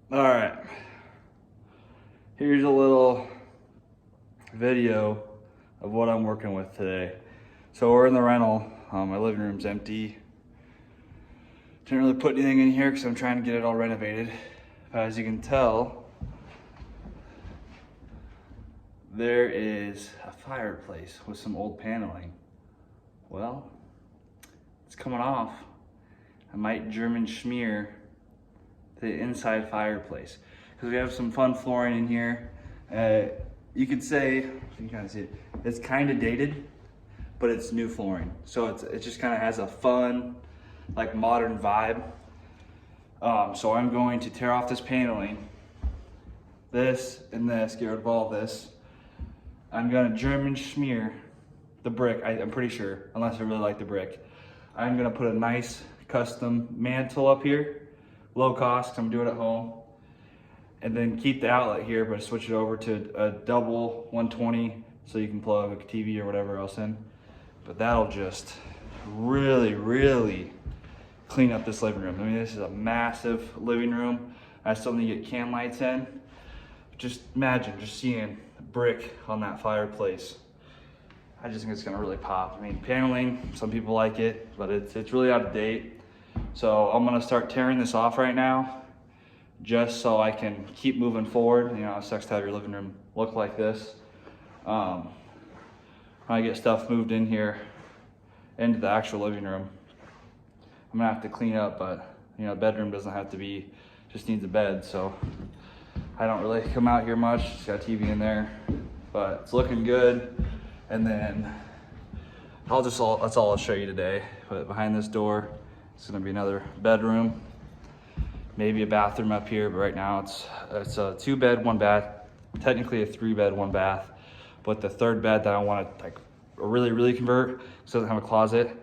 All right, here's a little video of what I'm working with today. So we're in the rental. My living room's empty. Didn't really put anything in here because I'm trying to get it all renovated. But as you can tell, there is a fireplace with some old paneling. Well, it's coming off. I might German schmear the inside fireplace because we have some fun flooring in here. You could say, you can kind of see it, it's kind of dated, but it's new flooring. So it just kind of has a fun, like modern vibe. So I'm going to tear off this paneling, this and this, get rid of all this. I'm gonna German schmear the brick, I'm pretty sure, unless I really like the brick. I'm gonna put a nice custom mantle up here, low cost, 'cause I'm doing it at home. And then keep the outlet here, but switch it over to a double 120 so you can plug a TV or whatever else in. But that'll just really clean up this living room. I mean, this is a massive living room. I still need to get can lights in. Just imagine just seeing brick on that fireplace. I just think it's gonna really pop. I mean, paneling, some people like it, but it's really out of date. So I'm gonna start tearing this off right now, just so I can keep moving forward. You know, it sucks to have your living room look like this. When I get stuff moved in here into the actual living room, I'm gonna have to clean up, but you know, the bedroom doesn't have to be, just needs a bed. So I don't really come out here much, just got a TV in there, but it's looking good. And then that's all I'll show you today. But behind this door, it's gonna be another bedroom, maybe a bathroom up here, but right now it's a 2-bed, 1-bath, technically a 3-bed, 1-bath. But the third bed that I wanna like really convert, because it doesn't have a closet,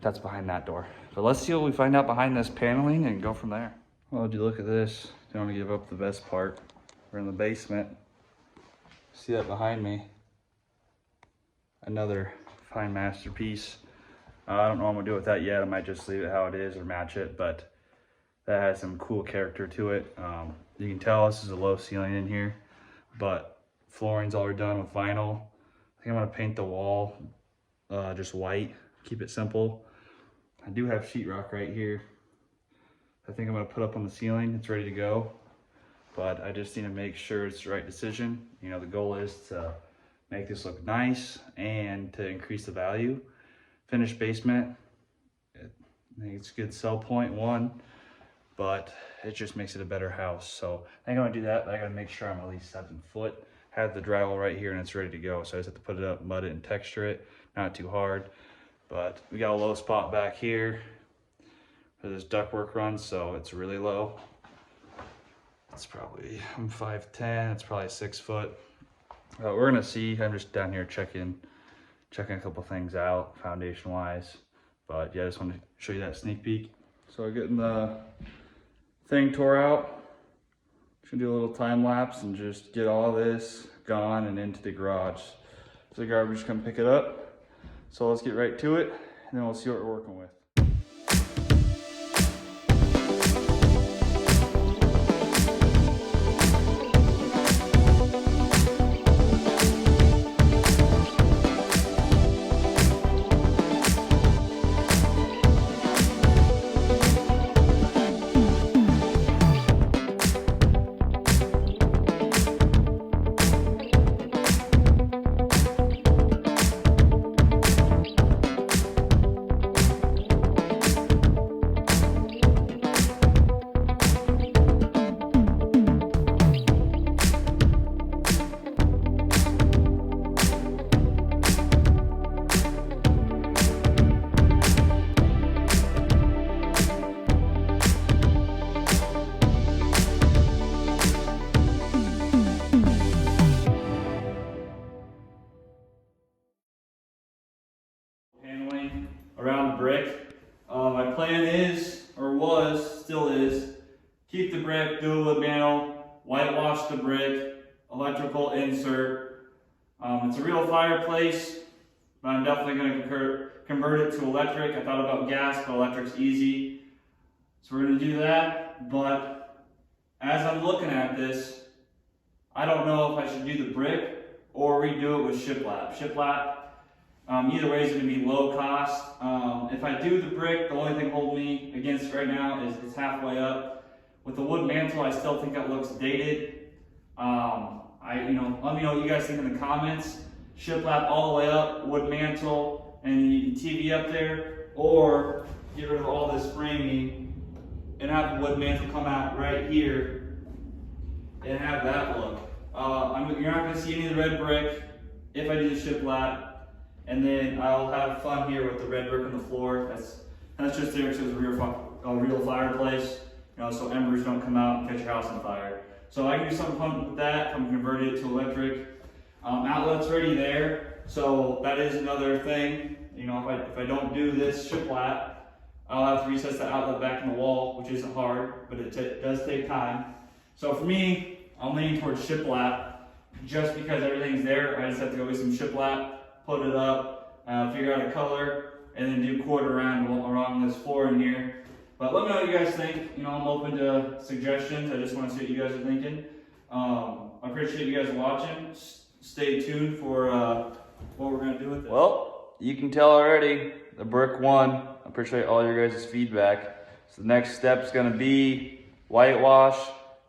that's behind that door. But let's see what we find out behind this paneling and go from there. Well, would you look at this? Don't wanna give up the best part. We're in the basement. See that behind me? Another fine masterpiece. I don't know what I'm gonna do with that yet. I might just leave it how it is or match it, but that has some cool character to it. You can tell this is a low ceiling in here, but flooring's all done with vinyl. I think I'm gonna paint the wall just white, keep it simple. I do have sheetrock right here. I think I'm gonna put up on the ceiling. It's ready to go, but I just need to make sure it's the right decision. You know, the goal is to make this look nice and to increase the value. Finished basement, I think it's a good sell point, one, but it just makes it a better house. So I think I'm gonna do that, but I gotta make sure I'm at least 7 foot. Have the drywall right here and it's ready to go. So I just have to put it up, mud it and texture it, not too hard. But we got a low spot back here where this ductwork runs, so it's really low. It's probably, I'm 5'10", it's probably 6 foot. We're gonna see. I'm just down here checking a couple things out foundation wise, but yeah, I just want to show you that sneak peek. So I'm getting the thing tore out. Should do a little time lapse and just get all this gone and into the garage. So the garbage come pick it up. So let's get right to it and then we'll see what we're working with. Paneling around the brick. My plan is, or was, still is, keep the brick, do a wood panel, whitewash the brick, electrical insert. It's a real fireplace, but I'm definitely going to convert it to electric. I thought about gas, but electric's easy. So we're going to do that, but as I'm looking at this, I don't know if I should do the brick or redo it with shiplap. Shiplap, either way is going to be low cost. If I do the brick, the only thing holding me against right now is it's halfway up. With the wood mantle, I still think that looks dated. Let me know what you guys think in the comments. Shiplap all the way up, wood mantle, and you TV up there, or get rid of all this framing and have the wood mantle come out right here and have that look. You're not going to see any of the red brick if I do the shiplap, and then I'll have fun here with the red brick on the floor. That's just there because it's a real fireplace, so embers don't come out and catch your house on fire. So I can do something fun with that. I'm converted it to electric. Outlet's already there, so that is another thing. If I don't do this shiplap, I'll have to recess the outlet back in the wall, which isn't hard, but it does take time. So for me, I'm leaning towards shiplap just because everything's there. I just have to go get some shiplap, put it up, figure out a color, and then do quarter round along this floor in here. But let me know what you guys think. I'm open to suggestions. I just want to see what you guys are thinking. I appreciate you guys watching. Stay tuned for what we're going to do with this. Well, you can tell already, the brick won. I appreciate all your guys' feedback. So the next step is going to be whitewash,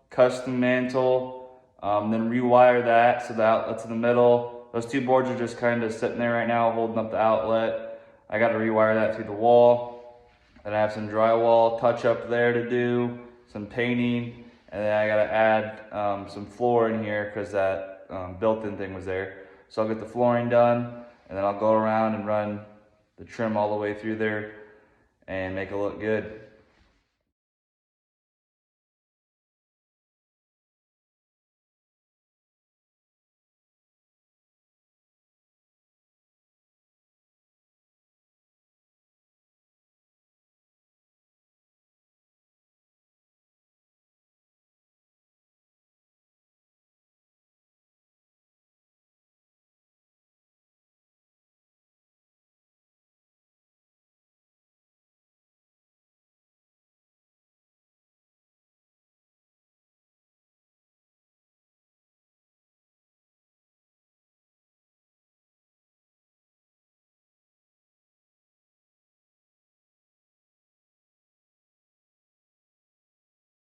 custom mantle, then rewire that so the outlet's in the middle. Those two boards are just kind of sitting there right now holding up the outlet. I got to rewire that through the wall. Then I have some drywall touch up there to do, some painting, and then I got to add some floor in here because that built-in thing was there. So I'll get the flooring done, and then I'll go around and run the trim all the way through there and make it look good.